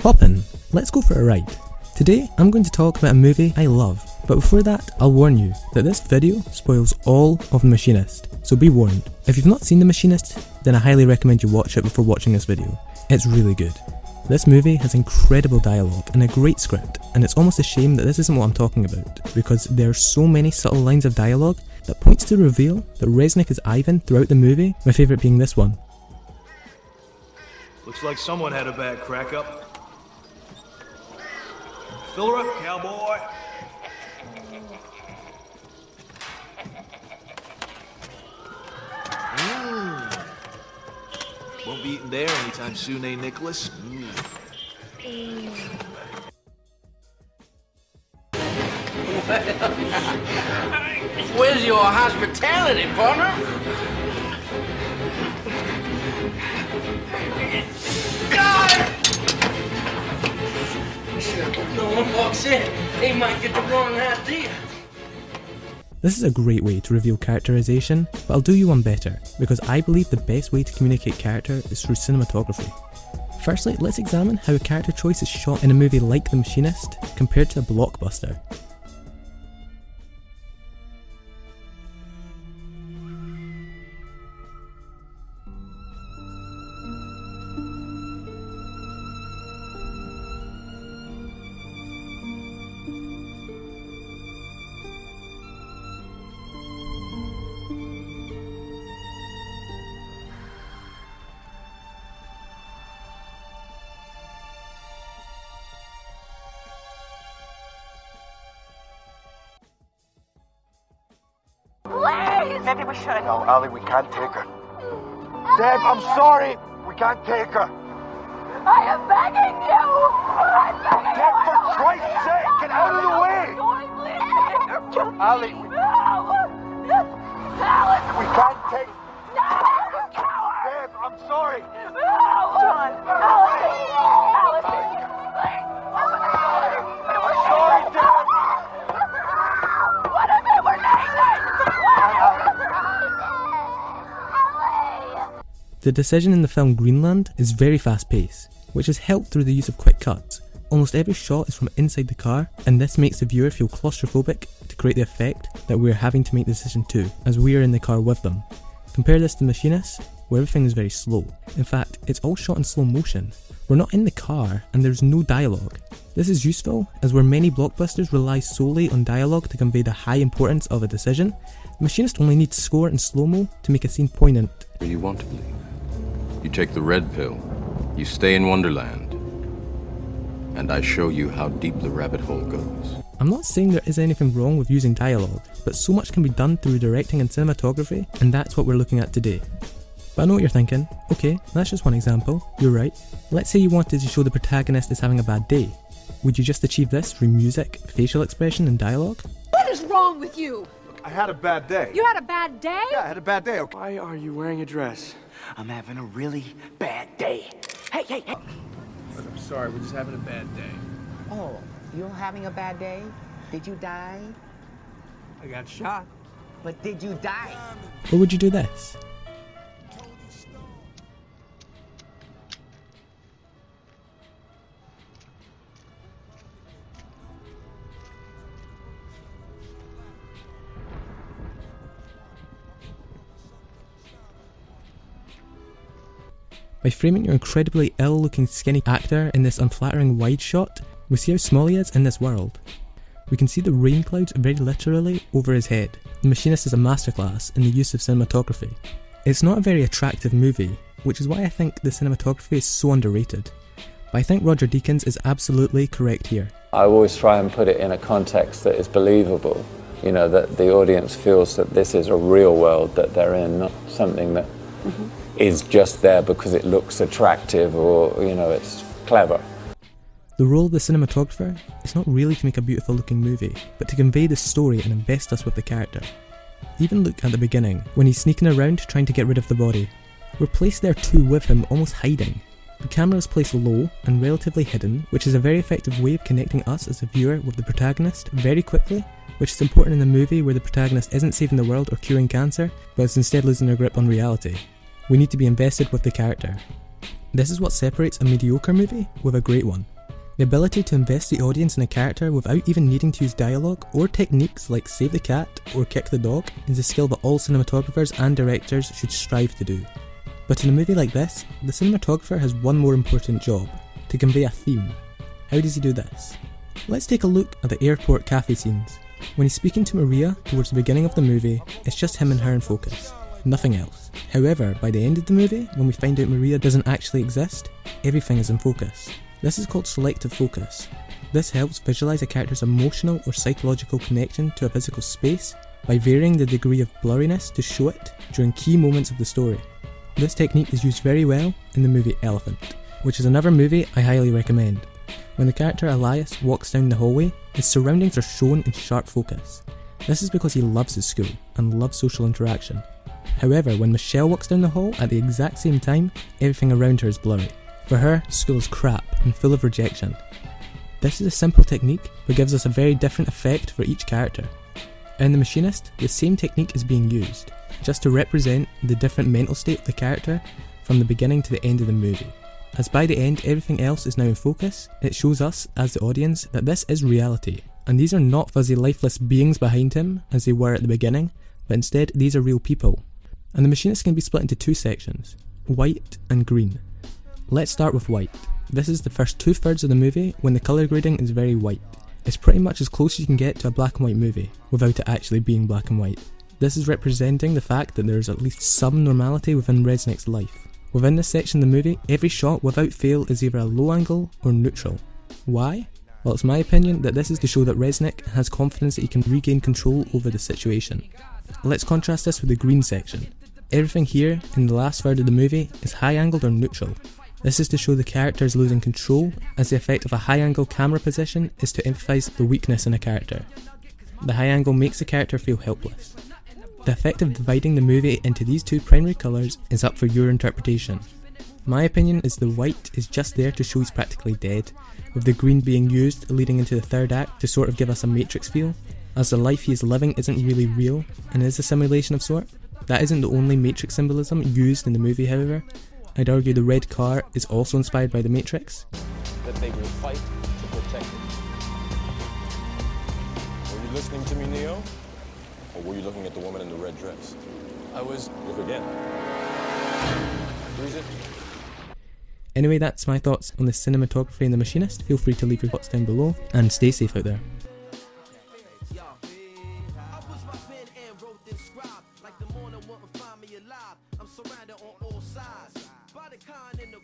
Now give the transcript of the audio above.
Hop in, let's go for a ride. Today I'm going to talk about a movie I love, but before that I'll warn you that this video spoils all of The Machinist, so be warned. If you've not seen The Machinist, then I highly recommend you watch it before watching this video. It's really good. This movie has incredible dialogue and a great script, and it's almost a shame that this isn't what I'm talking about, because there are so many subtle lines of dialogue that points to the reveal that Resnick is Ivan throughout the movie, my favourite being this one. Looks like someone had a bad crack up. Fill her up, cowboy. Won't be eating there anytime soon, eh, Nicholas? Where's your hospitality, partner? God! No one walks in, they might get the wrong idea. This is a great way to reveal characterization, but I'll do you one better, because I believe the best way to communicate character is through cinematography. Firstly, let's examine how a character choice is shot in a movie like The Machinist compared to a blockbuster. Please! Maybe we should. No, Ali, we can't take her. Deb, I'm sorry. We can't take her. I am begging you! I'm begging Deb, you! for Christ's sake, get out of the way! Ali, Alice! we can't take... No! Coward! Deb, I'm sorry. No! John! Alice! Alice! Please! I'm sorry, Deb. What if it were Nathan? The decision in the film Greenland is very fast paced, which is helped through the use of quick cuts. Almost every shot is from inside the car, and this makes the viewer feel claustrophobic to create the effect that we are having to make the decision too, as we are in the car with them. Compare this to Machinist, where everything is very slow. In fact, it's all shot in slow motion. We're not in the car, and there's no dialogue. This is useful, as where many blockbusters rely solely on dialogue to convey the high importance of a decision, the Machinist only needs score and slow-mo to make a scene poignant. You want to believe. You take the red pill, you stay in Wonderland, and I show you how deep the rabbit hole goes. I'm not saying there is anything wrong with using dialogue, but so much can be done through directing and cinematography, and that's what we're looking at today. But I know what you're thinking, okay, that's just one example, you're right. Let's say you wanted to show the protagonist is having a bad day. Would you just achieve this through music, facial expression and dialogue? What is wrong with you? I had a bad day. You had a bad day? Yeah, I had a bad day. Okay. Why are you wearing a dress? I'm having a really bad day. Hey, hey, hey. Look, I'm sorry, we're just having a bad day. Oh, you're having a bad day? Did you die? I got shot. But did you die? Or would you do this? By framing your incredibly ill-looking skinny actor in this unflattering wide shot, we see how small he is in this world. We can see the rain clouds very literally over his head. The Machinist is a masterclass in the use of cinematography. It's not a very attractive movie, which is why I think the cinematography is so underrated. But I think Roger Deakins is absolutely correct here. I always try and put it in a context that is believable, you know, that the audience feels that this is a real world that they're in, not something that is just there because it looks attractive or, you know, it's clever. The role of the cinematographer is not really to make a beautiful looking movie, but to convey the story and invest us with the character. Even look at the beginning, when he's sneaking around trying to get rid of the body. We're placed there too with him, almost hiding. The camera is placed low and relatively hidden, which is a very effective way of connecting us as a viewer with the protagonist very quickly, which is important in a movie where the protagonist isn't saving the world or curing cancer, but is instead losing their grip on reality. We need to be invested with the character. This is what separates a mediocre movie with a great one. The ability to invest the audience in a character without even needing to use dialogue or techniques like save the cat or kick the dog is a skill that all cinematographers and directors should strive to do. But in a movie like this, the cinematographer has one more important job: to convey a theme. How does he do this? Let's take a look at the airport cafe scenes. When he's speaking to Maria towards the beginning of the movie, it's just him and her in focus, nothing else. However, by the end of the movie, when we find out Maria doesn't actually exist, everything is in focus. This is called selective focus. This helps visualise a character's emotional or psychological connection to a physical space by varying the degree of blurriness to show it during key moments of the story. This technique is used very well in the movie Elephant, which is another movie I highly recommend. When the character Elias walks down the hallway, his surroundings are shown in sharp focus. This is because he loves his school and loves social interaction. However, when Michelle walks down the hall at the exact same time, everything around her is blurry. For her, school is crap and full of rejection. This is a simple technique, but gives us a very different effect for each character. In The Machinist, the same technique is being used, just to represent the different mental state of the character from the beginning to the end of the movie. As by the end everything else is now in focus, it shows us, as the audience, that this is reality, and these are not fuzzy lifeless beings behind him, as they were at the beginning, but instead these are real people. And The Machinist can be split into two sections, white and green. Let's start with white. This is the first 2/3 of the movie when the colour grading is very white. It's pretty much as close as you can get to a black and white movie, without it actually being black and white. This is representing the fact that there is at least some normality within Resnick's life. Within this section of the movie, every shot without fail is either a low angle or neutral. Why? Well, it's my opinion that this is to show that Resnick has confidence that he can regain control over the situation. Let's contrast this with the green section. Everything here, in the last third of the movie, is high angled or neutral. This is to show the character is losing control, as the effect of a high angle camera position is to emphasise the weakness in a character. The high angle makes the character feel helpless. The effect of dividing the movie into these two primary colours is up for your interpretation. My opinion is the white is just there to show he's practically dead, with the green being used leading into the third act to sort of give us a Matrix feel, as the life he is living isn't really real and is a simulation of sort. That isn't the only Matrix symbolism used in the movie, however. I'd argue the red car is also inspired by the Matrix. That they will fight to protect it. Were you listening to me, Neo? Or were you looking at the woman in the red dress? I was... Look again. Freeze it. Anyway, that's my thoughts on the cinematography in The Machinist. Feel free to leave your thoughts down below, and stay safe out there. I'm surrounded on all sides by the kind in the